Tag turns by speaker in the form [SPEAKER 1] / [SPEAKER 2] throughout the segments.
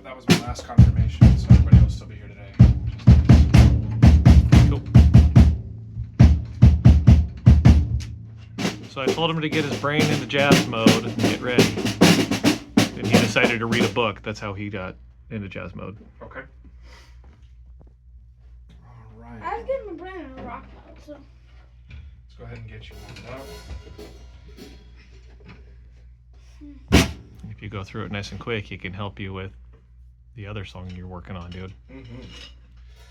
[SPEAKER 1] that was my last confirmation, so everybody will still be here today.
[SPEAKER 2] Cool. So I told him to get his brain into jazz mode and get ready. And he decided to read a book. That's how he got into jazz mode.
[SPEAKER 1] Okay. All right.
[SPEAKER 3] I was getting my brain in a rock mode, so.
[SPEAKER 1] Let's go ahead and get you warmed up.
[SPEAKER 2] If you go through it nice and quick, he can help you with the other song you're working on, dude.
[SPEAKER 1] Mm-hmm.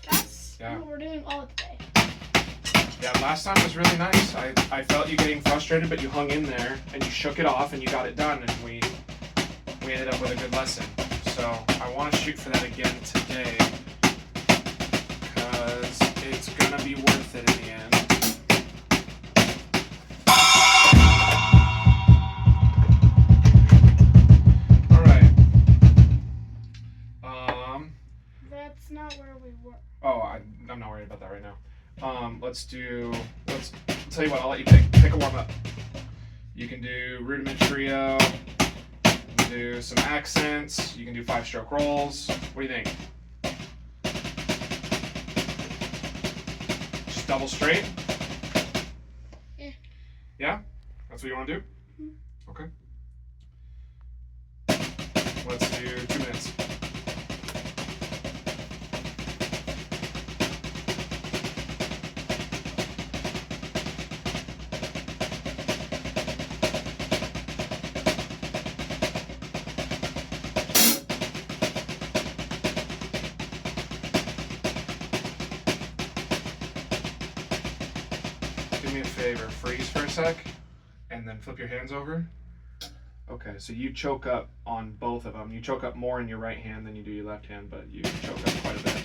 [SPEAKER 3] That's
[SPEAKER 1] Yeah.
[SPEAKER 3] what we're doing all today.
[SPEAKER 1] Yeah, last time was really nice. I felt you getting frustrated, but you hung in there and you shook it off and you got it done, and we ended up with a good lesson. So I want to shoot for that again today because it's gonna be worth it in the end. All right.
[SPEAKER 3] That's not where we were.
[SPEAKER 1] Oh, I'm not worried about that right now. Let's tell you what, I'll let you pick a warm up. You can do rudiment trio, you can do some accents, you can do 5-stroke rolls. What do you think? Just double straight?
[SPEAKER 3] Yeah.
[SPEAKER 1] Yeah? That's what you want to do?
[SPEAKER 3] Mm-hmm.
[SPEAKER 1] Okay. Let's do 2 minutes. Do me a favor, freeze for a sec, and then flip your hands over. Okay, so you choke up on both of them. You choke up more in your right hand than you do your left hand, but you choke up quite a bit.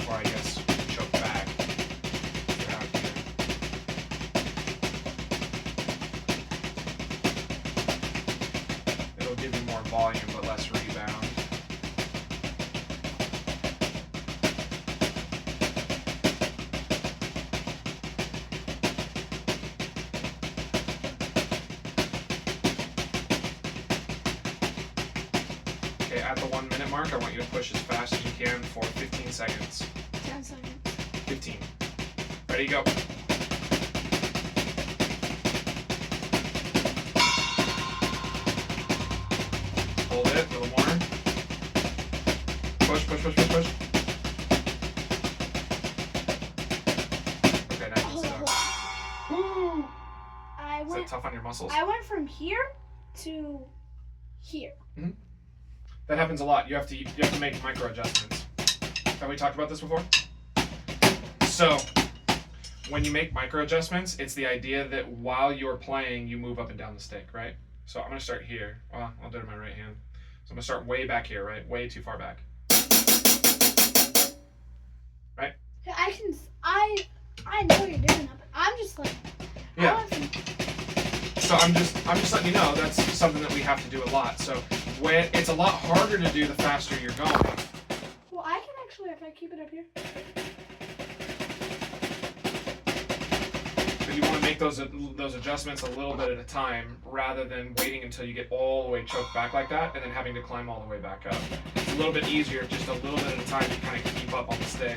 [SPEAKER 1] Or I guess choke back. Get out here. It'll give you more volume, but less rebound. At the 1 minute mark, I want you to push as fast as you can for 15 seconds.
[SPEAKER 3] 10 seconds.
[SPEAKER 1] 15. Ready, go. Hold it, a little more. Push, push, push, push, push. Okay, now you can stop. Woo! Is that tough on your muscles?
[SPEAKER 3] I went from here to here.
[SPEAKER 1] That happens a lot. You have to make micro adjustments. Have we talked about this before? So, when you make micro adjustments, it's the idea that while you're playing, you move up and down the stick, right? So I'm gonna start here. Well, I'll do it in my right hand. So I'm gonna start way back here, right? Way too far back. Right?
[SPEAKER 3] I know you're doing that, but I'm just like.
[SPEAKER 1] Yeah. So I'm just letting you know that's something that we have to do a lot. So when it's a lot harder to do the faster you're going.
[SPEAKER 3] Well, I can actually, if I keep it up here.
[SPEAKER 1] But you want to make those adjustments a little bit at a time rather than waiting until you get all the way choked back like that and then having to climb all the way back up. It's a little bit easier, just a little bit at a time to kind of keep up on the stick.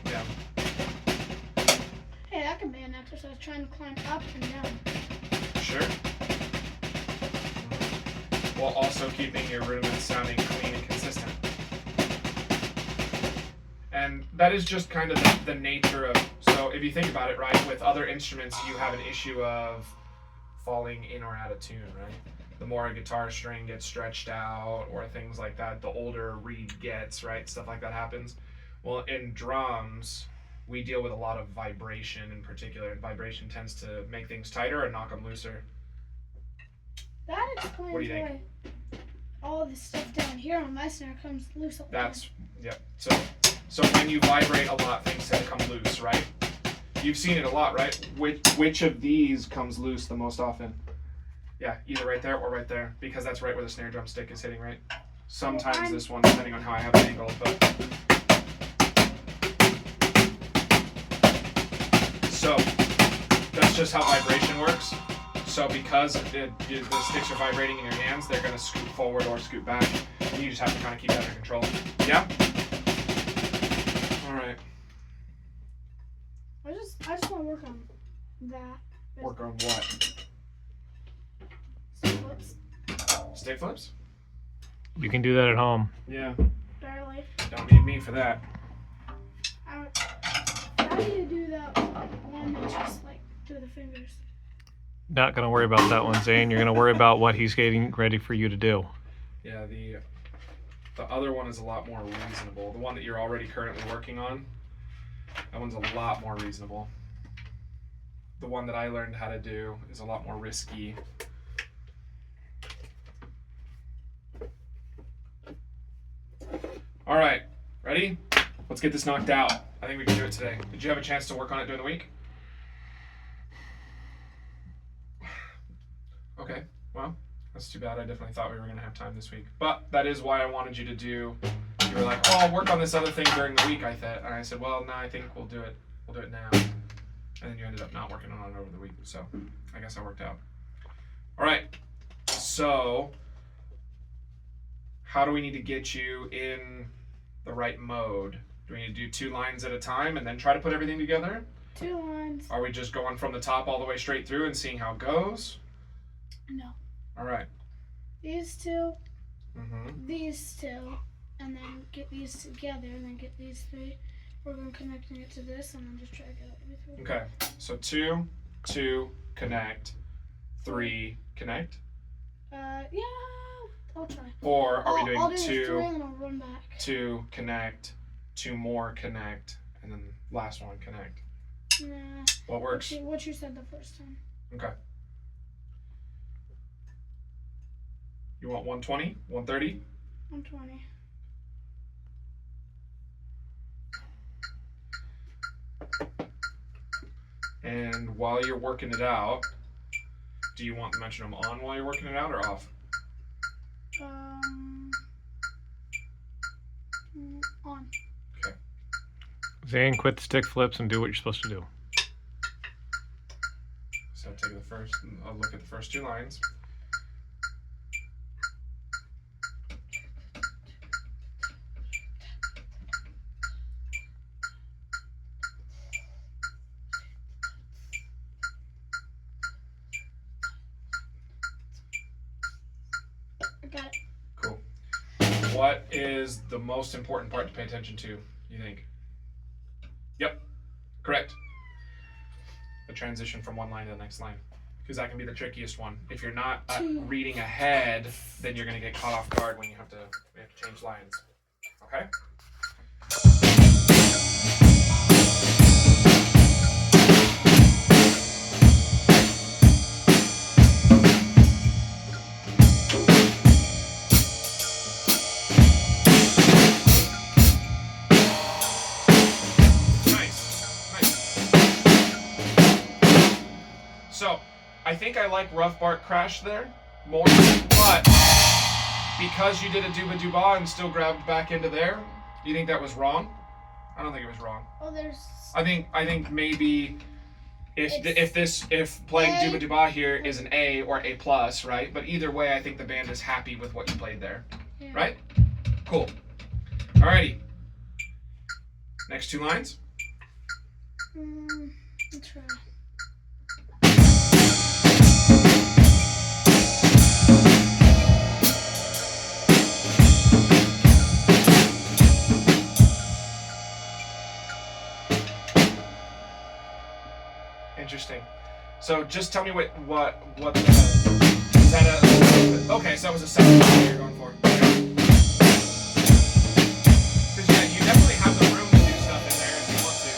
[SPEAKER 1] Yeah.
[SPEAKER 3] Hey, that can be an exercise trying to climb up and down.
[SPEAKER 1] Sure. While also keeping your rudiments sounding clean and consistent. And that is just kind of the nature of, so if you think about it, right, with other instruments, you have an issue of falling in or out of tune, right? The more a guitar string gets stretched out or things like that, the older a reed gets, right? Stuff like that happens. Well, in drums, we deal with a lot of vibration in particular, and vibration tends to make things tighter or knock them looser.
[SPEAKER 3] That explains
[SPEAKER 1] What do you think?
[SPEAKER 3] why all this stuff down here on my snare comes loose all the time.
[SPEAKER 1] That's, yeah. So when you vibrate a lot, things tend to come loose, right? You've seen it a lot, right? Which of these comes loose the most often? Yeah, either right there or right there, because that's right where the snare drum stick is hitting, right? Sometimes this one, depending on how I have it angled, but. So that's just how vibration works. So because the sticks are vibrating in your hands, they're going to scoot forward or scoot back. You just have to kind of keep that under control. Yeah? All right.
[SPEAKER 3] I just want to work on that.
[SPEAKER 1] Work on what?
[SPEAKER 3] Stick flips.
[SPEAKER 1] Stick flips?
[SPEAKER 2] You can do that at home.
[SPEAKER 1] Yeah.
[SPEAKER 3] Barely.
[SPEAKER 1] Don't need me for that.
[SPEAKER 3] How do you do that one that just like do the fingers?
[SPEAKER 2] Not going to worry about that one, Zane. You're going to worry about what he's getting ready for you to do.
[SPEAKER 1] Yeah, the other one is a lot more reasonable. The one that you're already currently working on, that one's a lot more reasonable. The one that I learned how to do is a lot more risky. All right, ready? Let's get this knocked out. I think we can do it today. Did you have a chance to work on it during the week? Okay, well, that's too bad. I definitely thought we were going to have time this week. But that is why I wanted you to do, you were like, oh, I'll work on this other thing during the week, I thought. And I said, well, no, I think we'll do it now. And then you ended up not working on it over the week. So I guess that worked out. All right, so how do we need to get you in the right mode? Do we need to do 2 lines at a time and then try to put everything together?
[SPEAKER 3] 2 lines.
[SPEAKER 1] Are we just going from the top all the way straight through and seeing how it goes?
[SPEAKER 3] No.
[SPEAKER 1] All right.
[SPEAKER 3] These 2.
[SPEAKER 1] Mm-hmm.
[SPEAKER 3] These 2. And then get these together and then get these 3. We're going to connecting it to this and then just try to get it.
[SPEAKER 1] Okay. So 2, 2, connect. 3, connect.
[SPEAKER 3] Yeah. I'll try.
[SPEAKER 1] Or are we
[SPEAKER 3] I'll
[SPEAKER 1] doing
[SPEAKER 3] do
[SPEAKER 1] 2,
[SPEAKER 3] 3 and then I'll run back.
[SPEAKER 1] 2, connect, 2 more, connect, and then last one, connect?
[SPEAKER 3] Nah.
[SPEAKER 1] What works?
[SPEAKER 3] What you said the first time.
[SPEAKER 1] Okay. You want 120, 130?
[SPEAKER 3] 120.
[SPEAKER 1] And while you're working it out, do you want the metronome on while you're working it out or off?
[SPEAKER 3] On.
[SPEAKER 1] Okay.
[SPEAKER 2] Zane, quit the stick flips and do what you're supposed to do.
[SPEAKER 1] So take I'll look at the first 2 lines.
[SPEAKER 3] I got it.
[SPEAKER 1] Cool. What is the most important part to pay attention to, you think? Yep, correct. The transition from one line to the next line. Because that can be the trickiest one. If you're not reading ahead, then you're going to get caught off guard when we have to change lines. Okay? So, I think I like Rough Bark Crash there more, but because you did a Dooba Dooba and still grabbed back into there, do you think that was wrong? I don't think it was wrong.
[SPEAKER 3] Oh, there's.
[SPEAKER 1] I think maybe if playing Dooba Dooba here is an A or A plus, right? But either way, I think the band is happy with what you played there,
[SPEAKER 3] Yeah.
[SPEAKER 1] right? Cool. Alrighty. Next 2 lines.
[SPEAKER 3] Let's try.
[SPEAKER 1] Interesting. So just tell me what the, is that a, okay, so that was a second one you're going for. Because yeah, you definitely have the room to do stuff in there if you want to.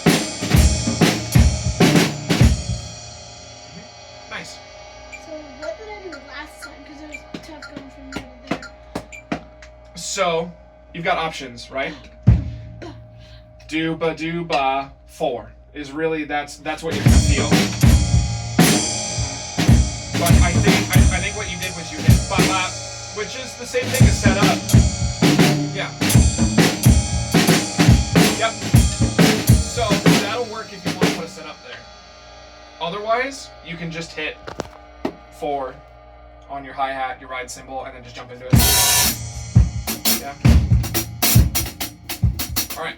[SPEAKER 1] Nice.
[SPEAKER 3] So what did I do last time? Because it was tough going from there to there.
[SPEAKER 1] So you've got options, right? Dooba Dooba 4 is really that's what you're gonna feel. But I think what you did was you hit ba ba, which is the same thing as set up. Yeah. Yep. So that'll work if you want to put a set up there. Otherwise, you can just hit 4 on your hi-hat, your ride cymbal, and then just jump into it. Yeah. All right.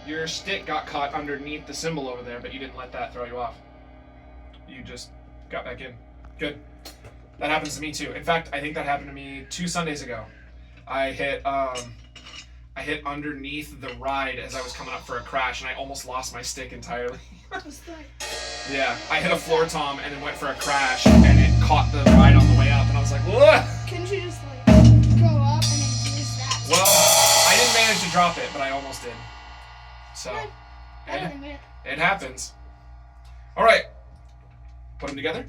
[SPEAKER 1] Your stick got caught underneath the cymbal over there, but you didn't let that throw you off. You just got back in. Good. That happens to me too. In fact, I think that happened to me 2 Sundays ago. I hit underneath the ride as I was coming up for a crash, and I almost lost my stick entirely. Yeah, I hit a floor tom and then went for a crash, and it caught the ride on the way up, and I was like, "Whoa!"
[SPEAKER 3] Couldn't you just like go up and then use that?
[SPEAKER 1] Well, I didn't manage to drop it, but I almost did. So, it happens. All right. Put them together.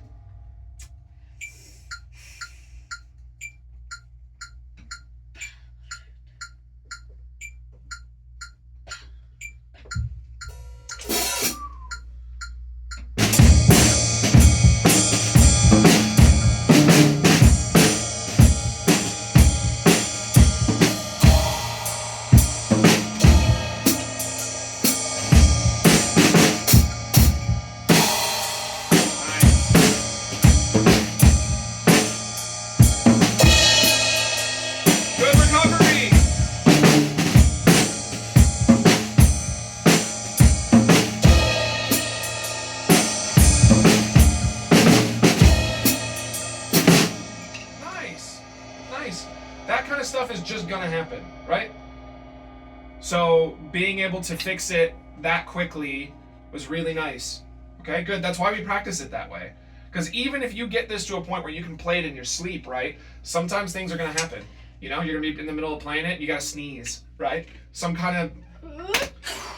[SPEAKER 1] That kind of stuff is just gonna happen, right? So being able to fix it that quickly was really nice. Okay, good. That's why we practice it that way. Because even if you get this to a point where you can play it in your sleep, right? Sometimes things are gonna happen. You know, you're gonna be in the middle of playing it, you gotta sneeze, right? Some kind of,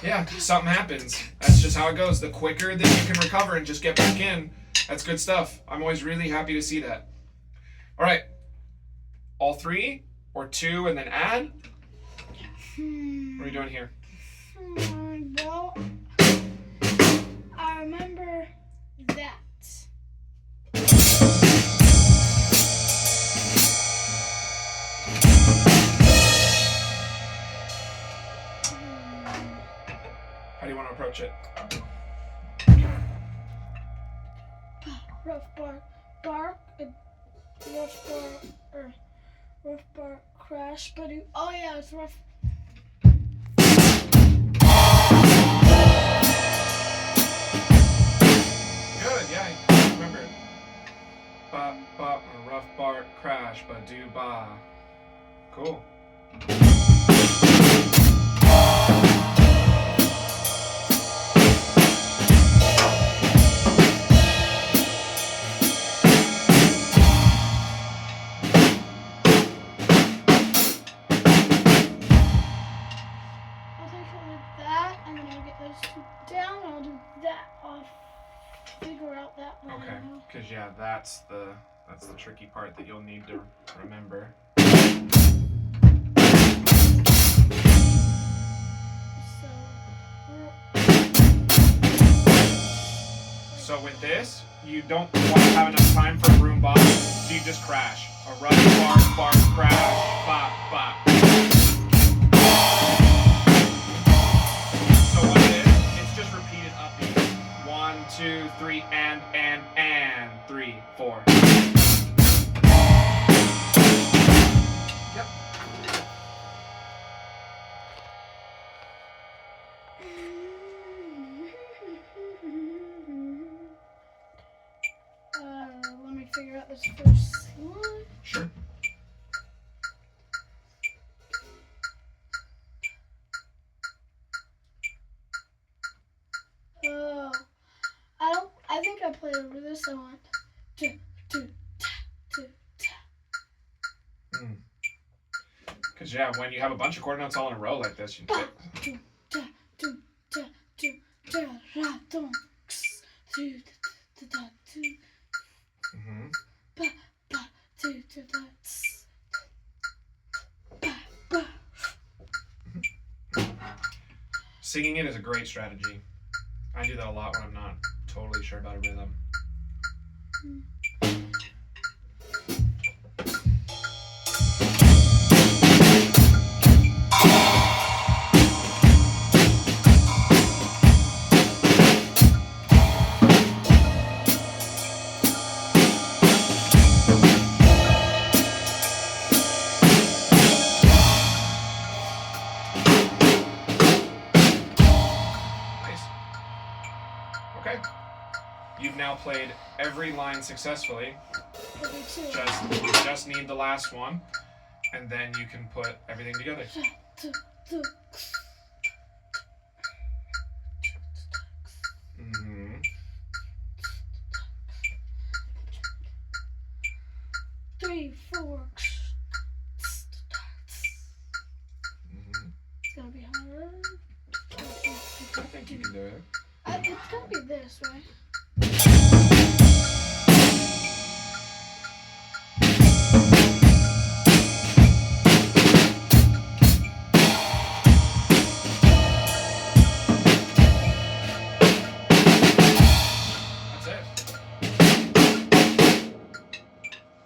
[SPEAKER 1] yeah, something happens. That's just how it goes. The quicker that you can recover and just get back in, that's good stuff. I'm always really happy to see that. All right. All 3 or 2 and then add? What are we doing here?
[SPEAKER 3] Well, I remember that.
[SPEAKER 1] How do you want to approach it?
[SPEAKER 3] Rough bar, rough bar crash, but oh yeah, it's rough.
[SPEAKER 1] Good, yeah, I remember. Rough bar crash, but do ba. Cool. Okay, because yeah, that's the tricky part that you'll need to remember. So with this, you don't want to have enough time for a room box, so you just crash. A rough bar, crash, bop, bop. So what it is, it's just repeated upbeat. 1, 2, 3, and 3, 4. Yep.
[SPEAKER 3] Let me figure out this first one.
[SPEAKER 1] Sure.
[SPEAKER 3] I think I played over this. I want to.
[SPEAKER 1] Because yeah, when you have a bunch of quarter notes all in a row like this, you can
[SPEAKER 3] da do.
[SPEAKER 1] Mm-hmm.
[SPEAKER 3] Ba ba do do da. Ba ba.
[SPEAKER 1] Singing it is a great strategy. I do that a lot when I'm not totally sure about a rhythm. Okay. You've now played every line successfully.
[SPEAKER 3] Every two.
[SPEAKER 1] You just need the last one, and then you can put everything together.
[SPEAKER 3] Da do do.
[SPEAKER 1] Mm-hmm.
[SPEAKER 3] 3, 4.
[SPEAKER 1] Mm-hmm.
[SPEAKER 3] It's gonna be hard.
[SPEAKER 1] I think you can do it.
[SPEAKER 3] It's gonna be this, right?
[SPEAKER 1] That's it.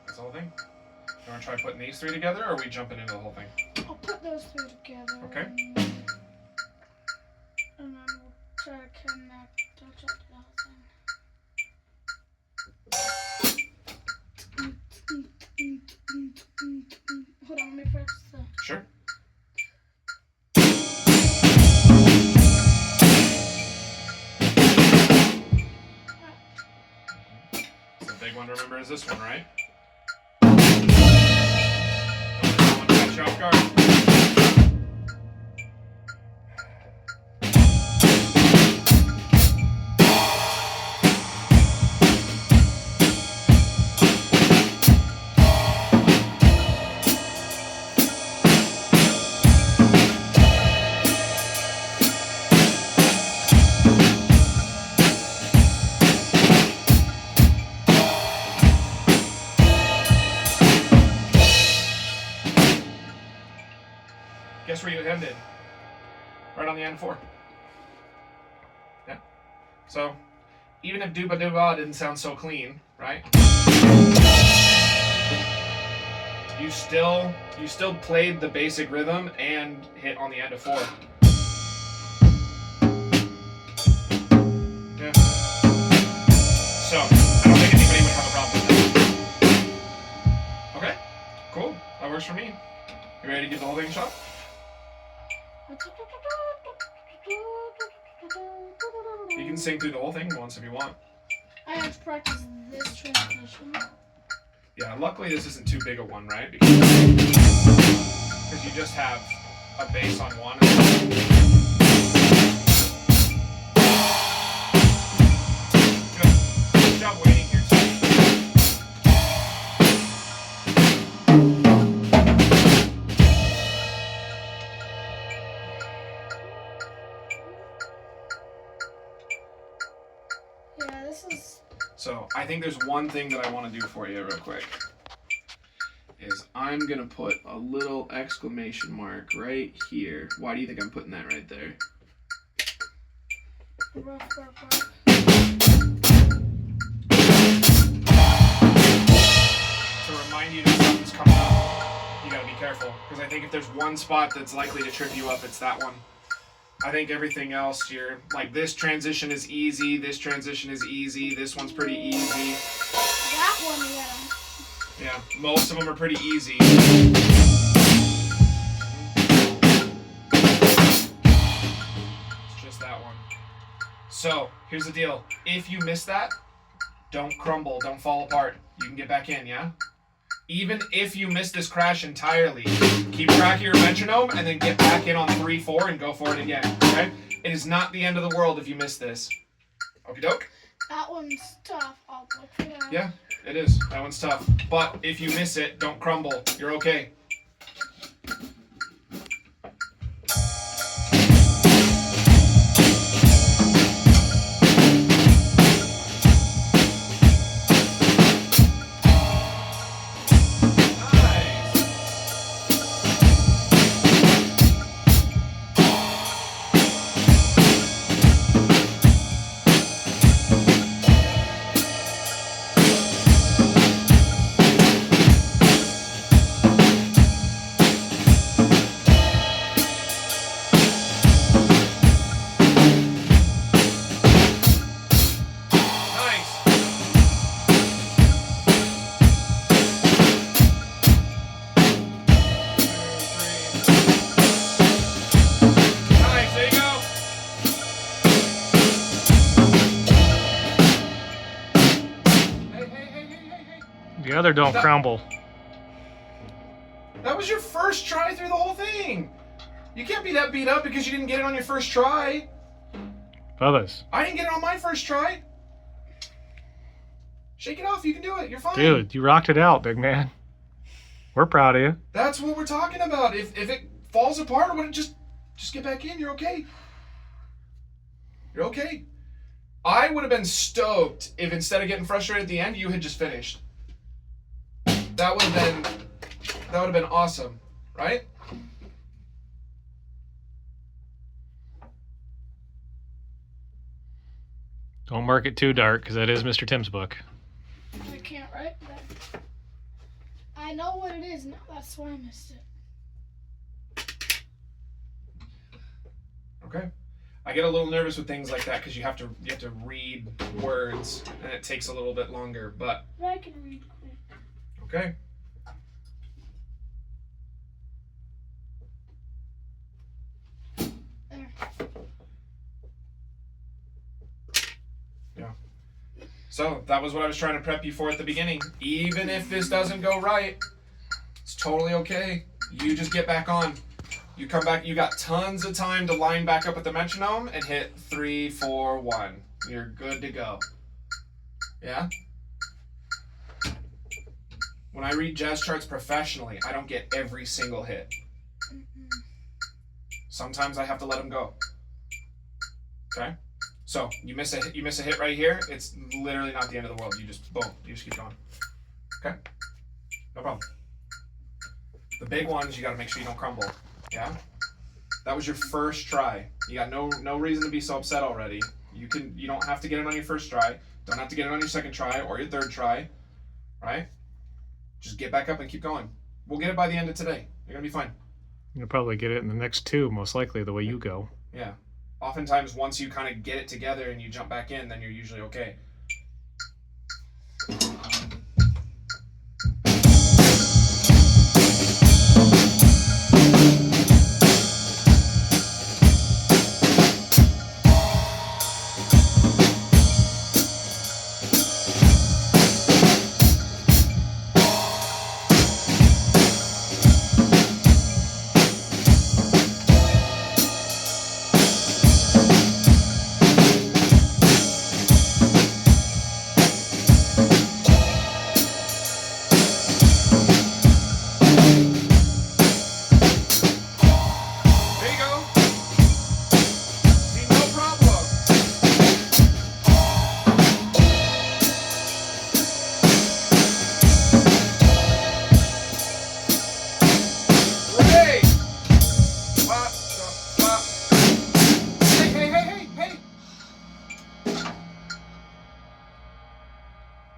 [SPEAKER 1] That's the whole thing. You want to try putting these three together, or are we jumping into the whole thing?
[SPEAKER 3] I'll put those three together.
[SPEAKER 1] Okay.
[SPEAKER 3] And then we'll try to connect. I'll try to do the whole thing. Hold on, let me press the.
[SPEAKER 1] Sure. The big one to remember is this one, right? Don't let that one catch you off guard. Guess where you ended? Right on the end 4. Yeah. So, even if Dooba Dooba didn't sound so clean, right? You still played the basic rhythm and hit on the end of 4. Yeah. So, I don't think anybody would have a problem with that. Okay. Cool. That works for me. You ready to give the whole thing a shot? You can sing through the whole thing once if you want.
[SPEAKER 3] I have to practice this transition.
[SPEAKER 1] Yeah, luckily this isn't too big a one, right? Because you just have a bass on one. Good job waiting here.
[SPEAKER 3] Yeah, this is.
[SPEAKER 1] So I think there's one thing that I want to do for you real quick. Is I'm gonna put a little exclamation mark right here. Why do you think I'm putting that right there?
[SPEAKER 3] Rough.
[SPEAKER 1] To remind you that something's coming up. You gotta be careful. Because I think if there's one spot that's likely to trip you up, it's that one. I think everything else, you're like, this transition is easy, this transition is easy, this one's pretty easy.
[SPEAKER 3] That one, yeah.
[SPEAKER 1] Yeah, most of them are pretty easy. It's just that one. So, here's the deal. If you miss that, don't crumble, don't fall apart. You can get back in, yeah? Even if you miss this crash entirely, keep track of your metronome and then get back in on 3-4 and go for it again, okay? It is not the end of the world if you miss this. Okie doke?
[SPEAKER 3] That one's tough. I'll look for that.
[SPEAKER 1] Yeah, it is. That one's tough. But if you miss it, don't crumble. You're okay.
[SPEAKER 2] The other don't crumble.
[SPEAKER 1] That was your first try through the whole thing. You can't be that beat up because you didn't get it on your first try.
[SPEAKER 2] Bubba's.
[SPEAKER 1] I didn't get it on my first try. Shake it off. You can do it. You're fine.
[SPEAKER 2] Dude, you rocked it out, big man. We're proud of you.
[SPEAKER 1] That's what we're talking about. If it falls apart, just get back in. You're okay. You're okay. I would have been stoked if instead of getting frustrated at the end, you had just finished. That would have been awesome, right?
[SPEAKER 2] Don't mark it too dark, because that is Mr. Tim's book.
[SPEAKER 3] I can't write that. I know what it is now. That's why I missed it.
[SPEAKER 1] Okay. I get a little nervous with things like that because you have to read words and it takes a little bit longer, but
[SPEAKER 3] I can read quick.
[SPEAKER 1] okay.
[SPEAKER 3] There.
[SPEAKER 1] Yeah. So that was what I was trying to prep you for at the beginning. Even if this doesn't go right, it's totally okay. You just get back on. You come back, you got tons of time to line back up at the metronome and hit 3, 4, 1. You're good to go. Yeah? When I read jazz charts professionally, I don't get every single hit. Sometimes I have to let them go. Okay? So, you miss a hit right here, it's literally not the end of the world. You just, boom, you just keep going. Okay? No problem. The big ones, you gotta make sure you don't crumble. Yeah, that was your first try. You got no reason to be so upset already. You don't have to get it on your first try. Don't have to get it on your second try or your third try, right? Just get back up and keep going. We'll get it by the end of today. You're gonna be fine.
[SPEAKER 2] You'll probably get it in the next 2, most likely, the way you go.
[SPEAKER 1] Yeah. Oftentimes, once you kind of get it together and you jump back in, then you're usually okay.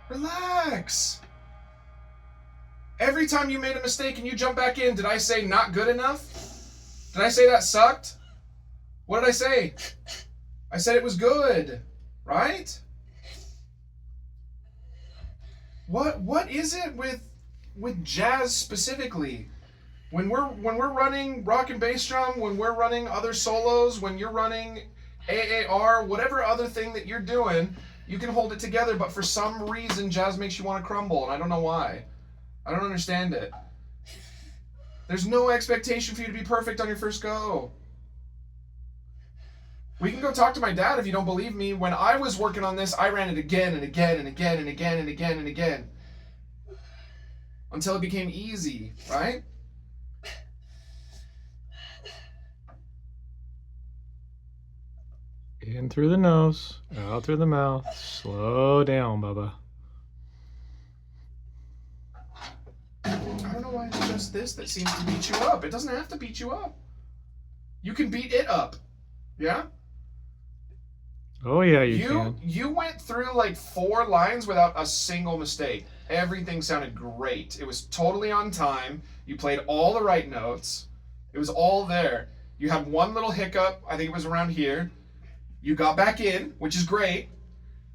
[SPEAKER 1] Relax. Every time you made a mistake and you jump back in, did I say not good enough? Did I say that sucked? What did I say? I said it was good, right? What is it with jazz specifically? When we're running rock and bass drum, when we're running other solos, when you're running AAR, whatever other thing that you're doing, you can hold it together, but for some reason jazz makes you want to crumble, and I don't know why. I don't understand it. There's no expectation for you to be perfect on your first go. We can go talk to my dad if you don't believe me. When I was working on this, I ran it again and again and again and again and again and again. Until it became easy, right?
[SPEAKER 2] In through the nose, out through the mouth. Slow down, Bubba.
[SPEAKER 1] I don't know why it's just this that seems to beat you up. It doesn't have to beat you up. You can beat it up. Yeah?
[SPEAKER 2] Oh yeah, you can.
[SPEAKER 1] You went through like 4 lines without a single mistake. Everything sounded great. It was totally on time. You played all the right notes. It was all there. You had one little hiccup. I think it was around here. You got back in, which is great.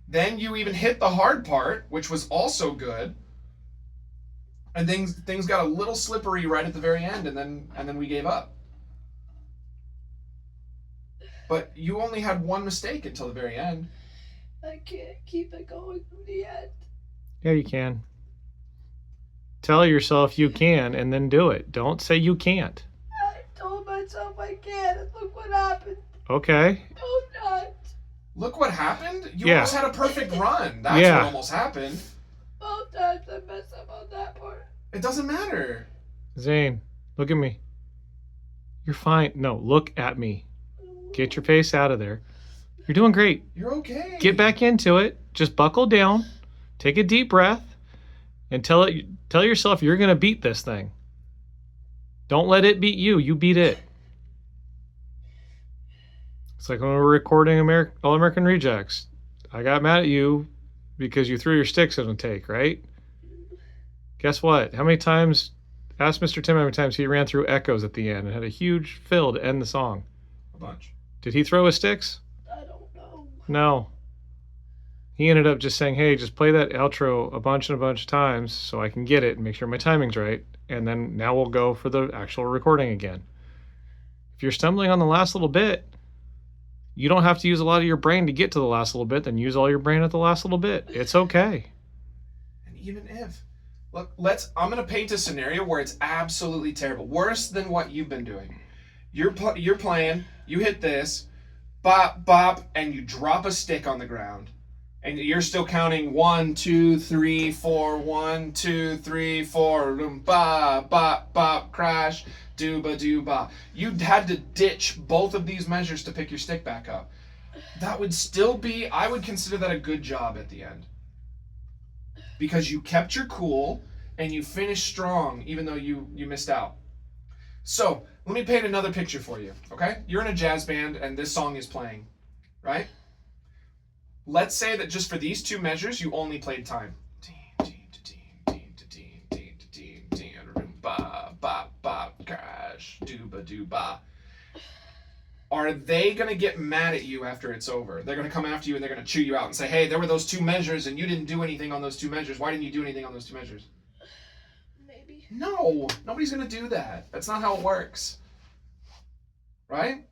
[SPEAKER 1] Then you even hit the hard part, which was also good. And things got a little slippery right at the very end, and then we gave up. But you only had one mistake until the very end.
[SPEAKER 3] I can't keep it going to the end.
[SPEAKER 2] Yeah, you can. tell yourself you can and then do it. Don't say you can't.
[SPEAKER 4] I told myself I can, and look what happened.
[SPEAKER 2] Okay.
[SPEAKER 4] Oh, not.
[SPEAKER 1] Look what happened. You
[SPEAKER 2] Yeah.
[SPEAKER 1] almost had a perfect run. That's
[SPEAKER 2] Yeah.
[SPEAKER 1] what almost happened.
[SPEAKER 4] Both times I messed up on that part.
[SPEAKER 1] It doesn't matter.
[SPEAKER 2] Zane, look at me. You're fine. No, look at me. Get your face out of there. You're doing great.
[SPEAKER 1] You're okay.
[SPEAKER 2] Get back into it. Just buckle down. Take a deep breath and tell yourself you're going to beat this thing. Don't let it beat you. You beat it. It's like when we were recording All American Rejects. I got mad at you because you threw your sticks in a take, right? Guess what? How many times, ask Mr. Tim how many times he ran through echoes at the end and had a huge fill to end the song.
[SPEAKER 1] A bunch.
[SPEAKER 2] Did he throw his sticks?
[SPEAKER 4] I don't know.
[SPEAKER 2] No. He ended up just saying, hey, just play that outro a bunch of times so I can get it and make sure my timing's right. And then now we'll go for the actual recording again. If you're stumbling on the last little bit, you don't have to use a lot of your brain to get to the last little bit, then use all your brain at the last little bit. It's okay.
[SPEAKER 1] And even if, look, I'm going to paint a scenario where it's absolutely terrible. Worse than what you've been doing. You're playing, you hit this, bop, bop, and you drop a stick on the ground. And you're still counting 1, 2, 3, 4, 1, 2, 3, 4, ba, bop, bop, crash, dooba, dooba. You had to ditch both of these measures to pick your stick back up. That would still be, I would consider that a good job at the end. Because you kept your cool and you finished strong even though you missed out. So, let me paint another picture for you, okay? You're in a jazz band and this song is playing, right? Let's say that just for these two measures, you only played time. Crash, dooba dooba. Are they going to get mad at you after it's over? They're going to come after you and they're going to chew you out and say, hey, there were those two measures and you didn't do anything on those two measures. Why didn't you do anything on those two measures?
[SPEAKER 4] Maybe.
[SPEAKER 1] No, nobody's going to do that. That's not how it works. Right?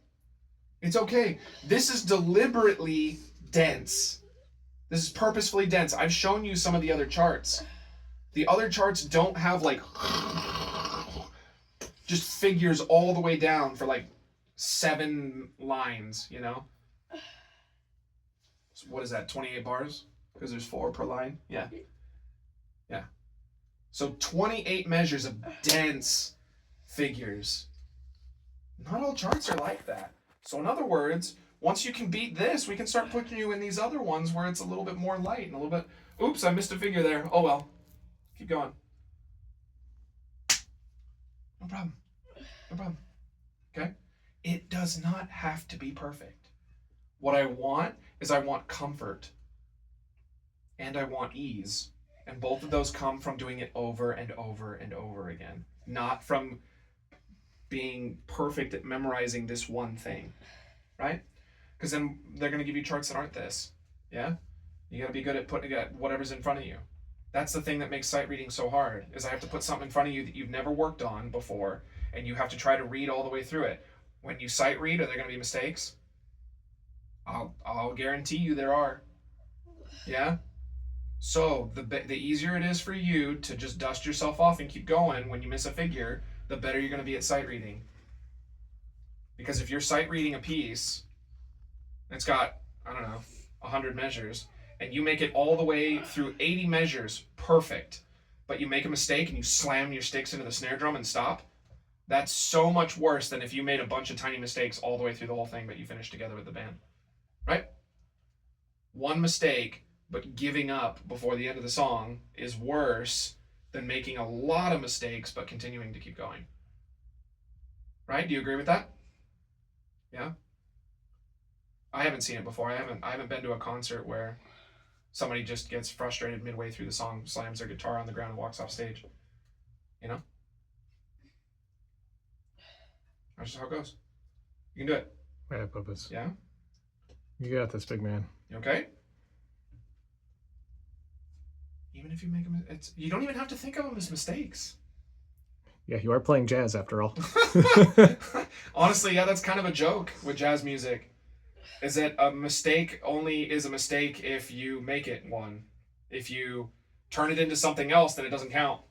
[SPEAKER 1] It's okay. This is deliberately dense. This is purposefully dense. I've shown you some of the other charts. The other charts don't have like just figures all the way down for like 7 lines, you know? So what is that, 28 bars? Because there's 4 per line? Yeah. Yeah. So 28 measures of dense figures. Not all charts are like that. So in other words, once you can beat this, we can start putting you in these other ones where it's a little bit more light and a little bit, oops, I missed a figure there. Oh well. Keep going. No problem. No problem. Okay? It does not have to be perfect. What I want is I want comfort. And I want ease. And both of those come from doing it over and over and over again. Not from being perfect at memorizing this one thing. Right? Because then they're going to give you charts that aren't this. Yeah? You got to be good at putting at whatever's in front of you. That's the thing that makes sight reading so hard, is I have to put something in front of you that you've never worked on before, and you have to try to read all the way through it. When you sight read, are there going to be mistakes? I'll guarantee you there are. Yeah? So the easier it is for you to just dust yourself off and keep going when you miss a figure, the better you're going to be at sight reading. Because if you're sight reading a piece, it's got, 100 measures, and you make it all the way through 80 measures perfect, but you make a mistake and you slam your sticks into the snare drum and stop, that's so much worse than if you made a bunch of tiny mistakes all the way through the whole thing, but you finished together with the band. Right? One mistake, but giving up before the end of the song is worse than making a lot of mistakes, but continuing to keep going. Right? Do you agree with that? Yeah? I haven't seen it before. I haven't been to a concert where somebody just gets frustrated midway through the song, slams their guitar on the ground and walks off stage. You know? That's just how it goes. You can do it.
[SPEAKER 2] Yeah, Puppets.
[SPEAKER 1] Yeah?
[SPEAKER 2] You got this, big man.
[SPEAKER 1] You okay? Even if you make them, you don't even have to think of them as mistakes.
[SPEAKER 2] Yeah, you are playing jazz after all.
[SPEAKER 1] Honestly, yeah, that's kind of a joke with jazz music. Is that a mistake only is a mistake if you make it one. If you turn it into something else, then it doesn't count.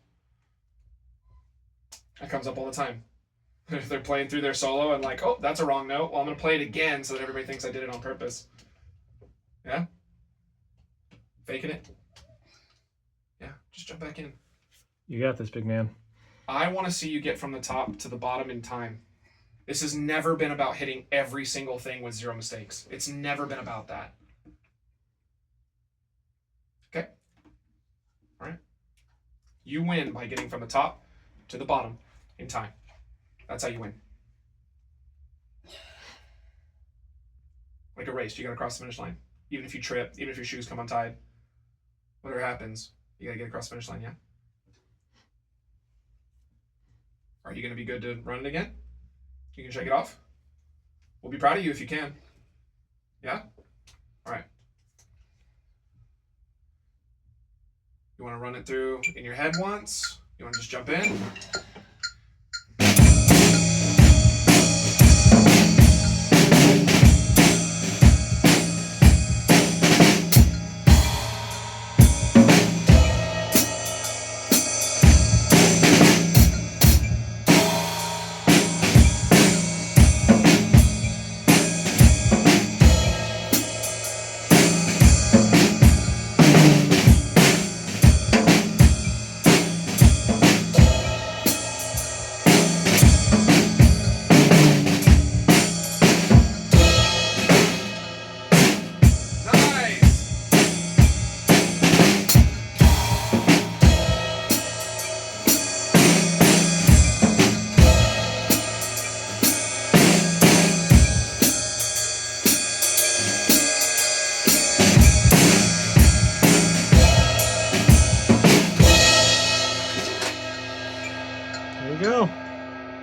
[SPEAKER 1] That comes up all the time. They're playing through their solo and like, oh, that's a wrong note. Well, I'm going to play it again so that everybody thinks I did it on purpose. Yeah? Faking it. Yeah, just jump back in.
[SPEAKER 2] You got this, big man.
[SPEAKER 1] I want to see you get from the top to the bottom in time. This has never been about hitting every single thing with 0 mistakes. It's never been about that. Okay? All right? You win by getting from the top to the bottom in time. That's how you win. Like a race, you gotta cross the finish line. Even if you trip, even if your shoes come untied, whatever happens, you gotta get across the finish line, yeah? Are you gonna be good to run it again? You can shake it off? We'll be proud of you if you can. Yeah? All right. You wanna run it through in your head once? You wanna just jump in?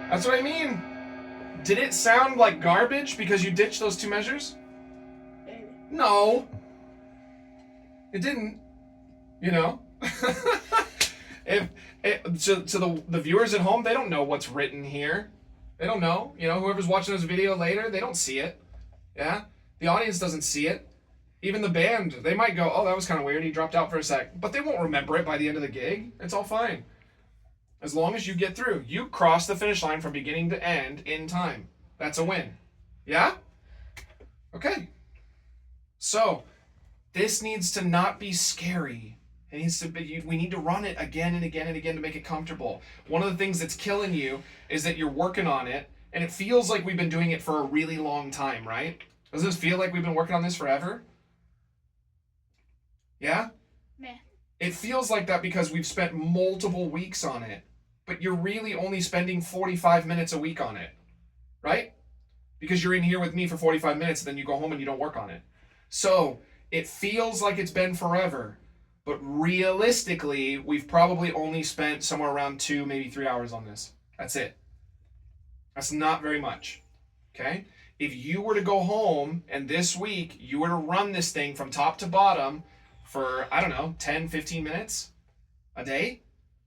[SPEAKER 1] That's what I mean. Did it sound like garbage because you ditched those 2 measures? No. It didn't. You know? To the viewers at home, they don't know what's written here. They don't know. You know, whoever's watching this video later, they don't see it. Yeah? The audience doesn't see it. Even the band, they might go, oh, that was kind of weird. He dropped out for a sec. But they won't remember it by the end of the gig. It's all fine. As long as you get through. You cross the finish line from beginning to end in time. That's a win. Yeah? Okay. So, this needs to not be scary. It needs to be, we need to run it again and again and again to make it comfortable. One of the things that's killing you is that you're working on it, and it feels like we've been doing it for a really long time, right? Doesn't this feel like we've been working on this forever? Yeah?
[SPEAKER 3] Meh.
[SPEAKER 1] It feels like that because we've spent multiple weeks on it, but you're really only spending 45 minutes a week on it, right? Because you're in here with me for 45 minutes and then you go home and you don't work on it. So it feels like it's been forever, but realistically, we've probably only spent somewhere around 2, maybe 3 hours on this. That's it. That's not very much, okay? If you were to go home and this week you were to run this thing from top to bottom for, I don't know, 10, 15 minutes a day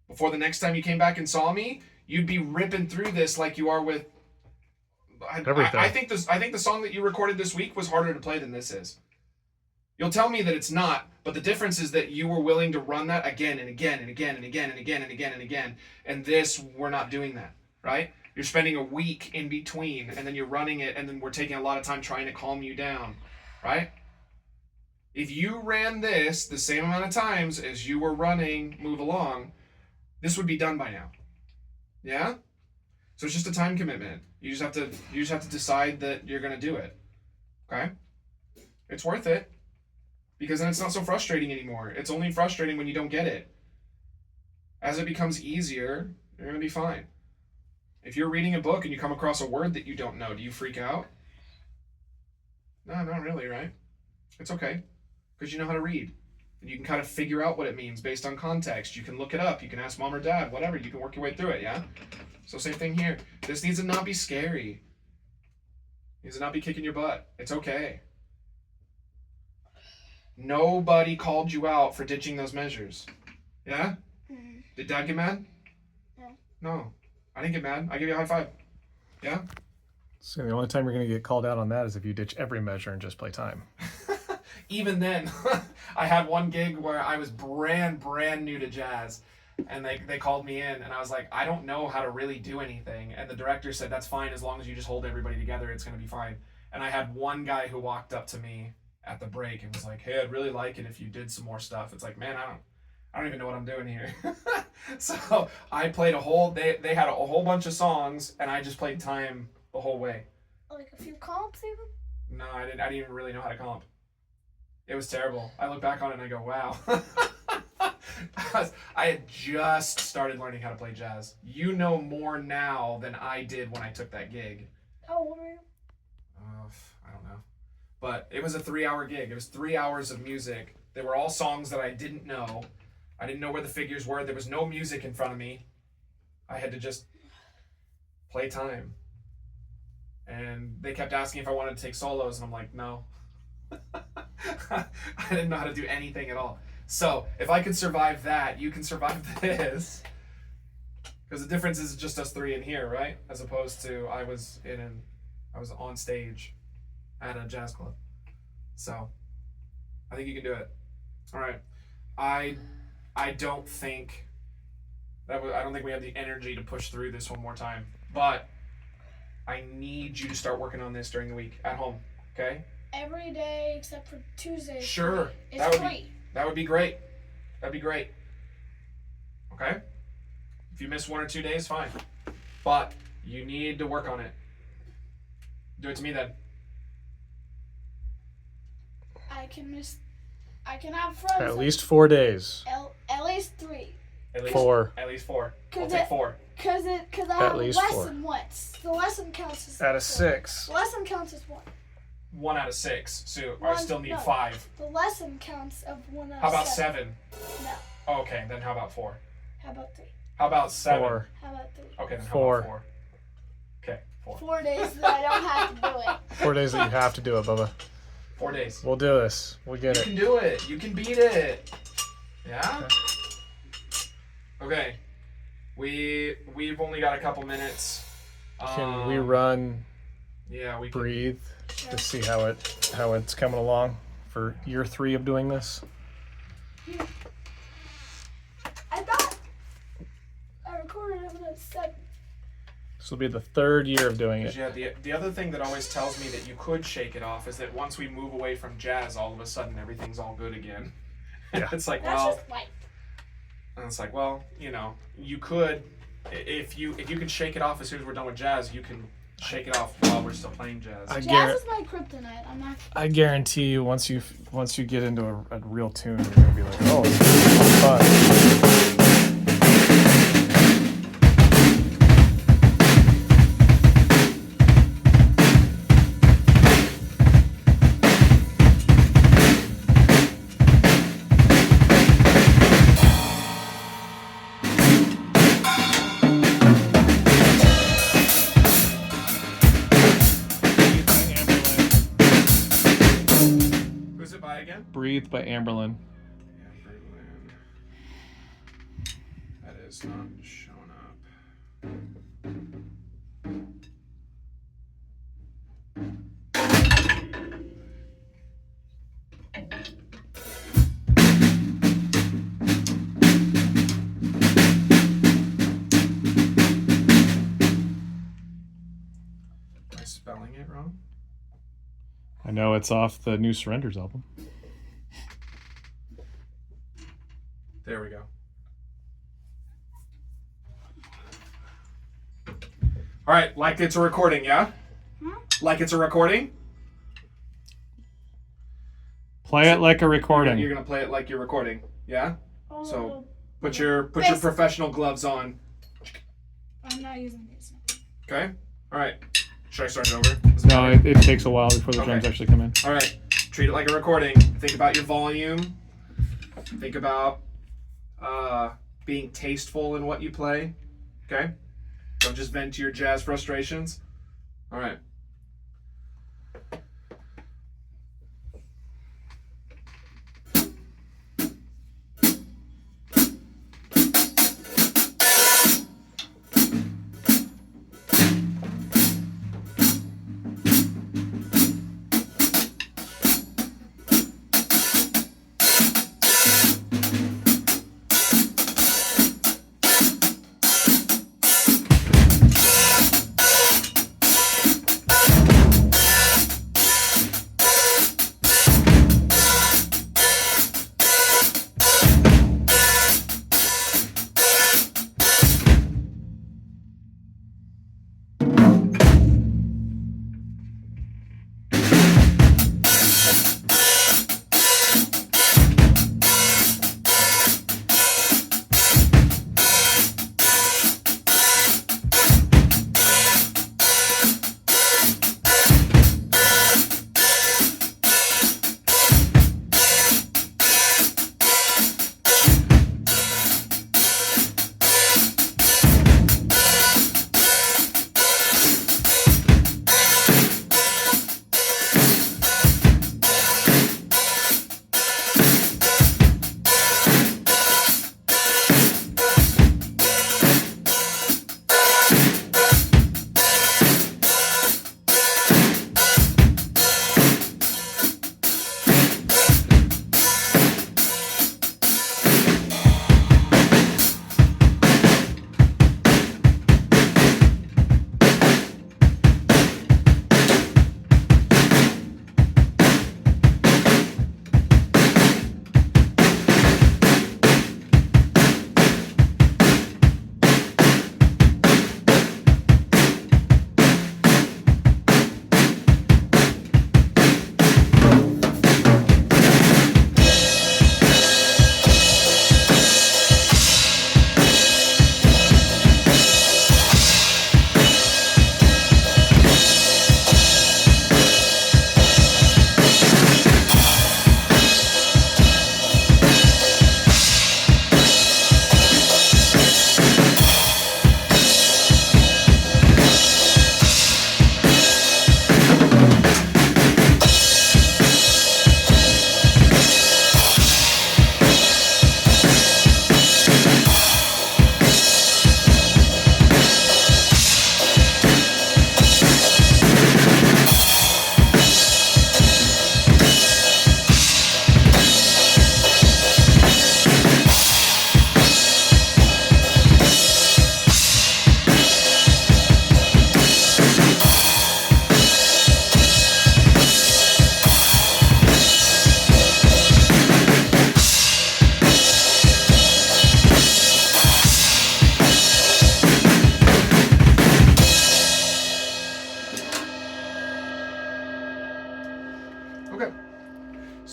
[SPEAKER 1] before the next time you came back and saw me, you'd be ripping through this like you are with
[SPEAKER 2] everything.
[SPEAKER 1] I think the song that you recorded this week was harder to play than this is. You'll tell me that it's not, but the difference is that you were willing to run that again and again and again and again and again and again and again. And this, we're not doing that, right? You're spending a week in between, and then you're running it, and then we're taking a lot of time trying to calm you down, right? If you ran this the same amount of times as you were running Move Along, this would be done by now. Yeah? So it's just a time commitment. You just have to decide that you're gonna do it. Okay? It's worth it. Because then it's not so frustrating anymore. It's only frustrating when you don't get it. As it becomes easier, you're gonna be fine. If you're reading a book and you come across a word that you don't know, do you freak out? No, not really, right? It's okay. Because you know how to read. And you can kind of figure out what it means based on context. You can look it up. You can ask mom or dad, whatever. You can work your way through it, yeah? So same thing here. This needs to not be scary. It needs to not be kicking your butt. It's okay. Nobody called you out for ditching those measures. Yeah?
[SPEAKER 3] Mm.
[SPEAKER 1] Did dad get mad?
[SPEAKER 3] No.
[SPEAKER 1] No. I didn't get mad. I give you a high five. Yeah?
[SPEAKER 2] So the only time you're going to get called out on that is if you ditch every measure and just play time.
[SPEAKER 1] Even then, I had one gig where I was brand new to jazz, And they called me in, and I was like, I don't know how to really do anything. And the director said, that's fine, as long as you just hold everybody together, it's going to be fine. And I had one guy who walked up to me at the break and was like, hey, I'd really like it if you did some more stuff. It's like, man, I don't even know what I'm doing here. So I played they had a whole bunch of songs, and I just played time the whole way.
[SPEAKER 3] Like a few comps even?
[SPEAKER 1] No, I didn't even really know how to comp. It was terrible. I look back on it and I go, wow. I had just started learning how to play jazz. You know more now than I did when I took that gig.
[SPEAKER 3] How old were you?
[SPEAKER 1] I don't know. But it was a 3-hour gig. It was 3 hours of music. They were all songs that I didn't know. I didn't know where the figures were. There was no music in front of me. I had to just play time. And they kept asking if I wanted to take solos, and I'm like, no. I didn't know how to do anything at all. So if I could survive that, you can survive this. Because the difference is just us three in here, right? As opposed to I was on stage at a jazz club. So I think you can do it. All right. I don't think we have the energy to push through this one more time. But I need you to start working on this during the week at home. Okay?
[SPEAKER 3] Every day except for Tuesday.
[SPEAKER 1] Sure.
[SPEAKER 3] It's free.
[SPEAKER 1] That would be great. That'd be great. Okay? If you miss 1 or 2 days, fine. But you need to work on it. Do it to me then.
[SPEAKER 3] I can have friends.
[SPEAKER 2] At least 4 days.
[SPEAKER 3] At least 3.
[SPEAKER 1] At least
[SPEAKER 2] 4.
[SPEAKER 1] At least 4. I'll
[SPEAKER 3] 'Cause
[SPEAKER 1] take 4.
[SPEAKER 3] Cause I have a
[SPEAKER 2] least 4.
[SPEAKER 3] lesson once. The lesson counts as
[SPEAKER 2] Out of 6.
[SPEAKER 3] The lesson counts as 1.
[SPEAKER 1] 1 out of 6. So I still need
[SPEAKER 3] no.
[SPEAKER 1] 5.
[SPEAKER 3] The lesson counts of 1 out
[SPEAKER 1] How
[SPEAKER 3] of
[SPEAKER 1] about
[SPEAKER 3] 7?
[SPEAKER 1] 7?
[SPEAKER 3] No.
[SPEAKER 1] Oh, okay, then how about 4?
[SPEAKER 3] How about 3?
[SPEAKER 1] How about 7?
[SPEAKER 2] 4.
[SPEAKER 3] How about 3?
[SPEAKER 1] Okay, then how
[SPEAKER 2] 4.
[SPEAKER 1] about 4? Okay, 4.
[SPEAKER 3] 4 days that I don't have to do it.
[SPEAKER 2] 4 days that you have to do it, Bubba.
[SPEAKER 1] 4 days.
[SPEAKER 2] We'll do this. We'll get
[SPEAKER 1] You
[SPEAKER 2] it.
[SPEAKER 1] can do it. You can beat it. Yeah? Okay. We've only got a couple minutes.
[SPEAKER 2] Can we run
[SPEAKER 1] Yeah, we can.
[SPEAKER 2] breathe to see how it's coming along for year 3 of doing this?
[SPEAKER 3] I thought I recorded it when I was 7.
[SPEAKER 2] This will be the 3rd year of doing it.
[SPEAKER 1] Yeah, the other thing that always tells me that you could shake it off is that once we move away from jazz, all of a sudden everything's all good again.
[SPEAKER 2] Yeah.
[SPEAKER 1] It's like,
[SPEAKER 3] That's
[SPEAKER 1] well,
[SPEAKER 3] just life.
[SPEAKER 1] and it's like, well, you know, you could, if you can shake it off as soon as we're done with jazz, you can shake it off while we're still playing jazz.
[SPEAKER 3] Jazz is my kryptonite. I'm not.
[SPEAKER 2] I guarantee you, once you get into a real tune, you're gonna be like, oh, it's fun.
[SPEAKER 1] Who's it by again?
[SPEAKER 2] Breathe by Amberlin.
[SPEAKER 1] That is not showing up. Am I spelling it wrong?
[SPEAKER 2] I know it's off the new Surrenders album.
[SPEAKER 1] There we go. All right, like it's a recording, yeah? Like it's a recording?
[SPEAKER 2] Play it like a recording.
[SPEAKER 1] You're gonna play it like you're recording, yeah?
[SPEAKER 3] Oh,
[SPEAKER 1] So put your professional gloves on.
[SPEAKER 3] I'm not using these.
[SPEAKER 1] Okay. All right. Should I start it over?
[SPEAKER 2] No, it takes a while before the drums
[SPEAKER 1] Okay.
[SPEAKER 2] actually come in.
[SPEAKER 1] All right. Treat it like a recording. Think about your volume. Think about being tasteful in what you play. Okay. Don't just vent to your jazz frustrations. All right.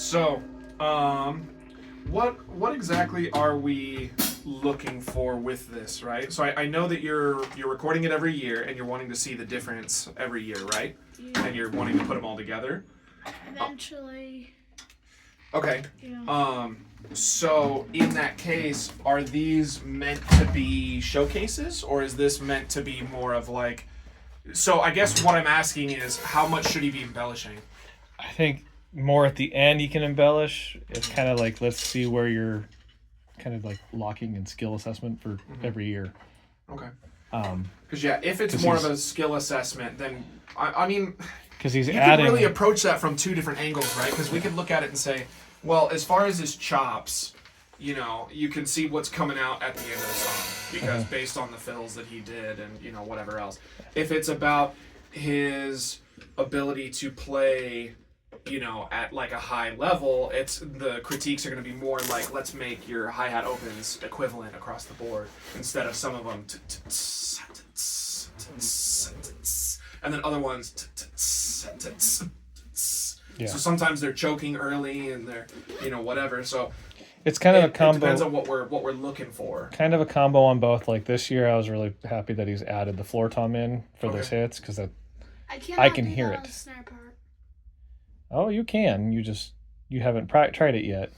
[SPEAKER 1] So, what exactly are we looking for with this, right? So I know that you're recording it every year and you're wanting to see the difference every year, right?
[SPEAKER 3] Yeah.
[SPEAKER 1] And you're wanting to put them all together.
[SPEAKER 3] Eventually.
[SPEAKER 1] Okay.
[SPEAKER 3] Yeah.
[SPEAKER 1] So in that case, are these meant to be showcases, or is this meant to be more of like? So I guess what I'm asking is, how much should he be embellishing?
[SPEAKER 2] I think more at the end you can embellish. It's kind of like, let's see where you're kind of like locking and skill assessment for every year.
[SPEAKER 1] Okay.
[SPEAKER 2] Um,
[SPEAKER 1] Because yeah, if it's
[SPEAKER 2] 'Cause
[SPEAKER 1] more of
[SPEAKER 2] he's-
[SPEAKER 1] a skill assessment, then I mean,
[SPEAKER 2] because he's
[SPEAKER 1] you can
[SPEAKER 2] adding.
[SPEAKER 1] really approach that from two different angles, right? Because we could look at it and say, well, as far as his chops, you know, you can see what's coming out at the end of the song because based on the fills that he did and, you know, whatever else. If it's about his ability to play, you know, at like a high level, it's the critiques are going to be more like, let's make your hi-hat opens equivalent across the board instead of some of them and then other ones
[SPEAKER 2] Yeah.
[SPEAKER 1] so sometimes they're choking early and they're, you know, whatever. So
[SPEAKER 2] It's kind of a
[SPEAKER 1] it
[SPEAKER 2] combo.
[SPEAKER 1] depends on what we're looking for.
[SPEAKER 2] Kind of a combo on both. Like this year, I was really happy that he's added the floor tom in for those
[SPEAKER 1] Okay.
[SPEAKER 2] hits because that.
[SPEAKER 3] I cannot
[SPEAKER 2] can
[SPEAKER 3] do
[SPEAKER 2] hear
[SPEAKER 3] that on
[SPEAKER 2] it.
[SPEAKER 3] the snare part.
[SPEAKER 2] Oh, you can. You haven't tried it yet.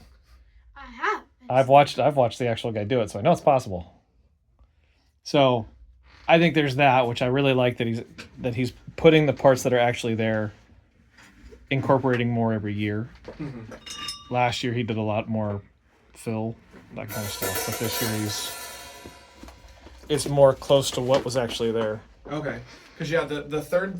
[SPEAKER 3] I have.
[SPEAKER 2] I've watched the actual guy do it, so I know it's possible. So, I think there's that, which I really like that he's putting the parts that are actually there, incorporating more every year.
[SPEAKER 1] Mhm.
[SPEAKER 2] Last year he did a lot more fill, that kind of stuff, but this year it's more close to what was actually there.
[SPEAKER 1] Okay. Because yeah, the third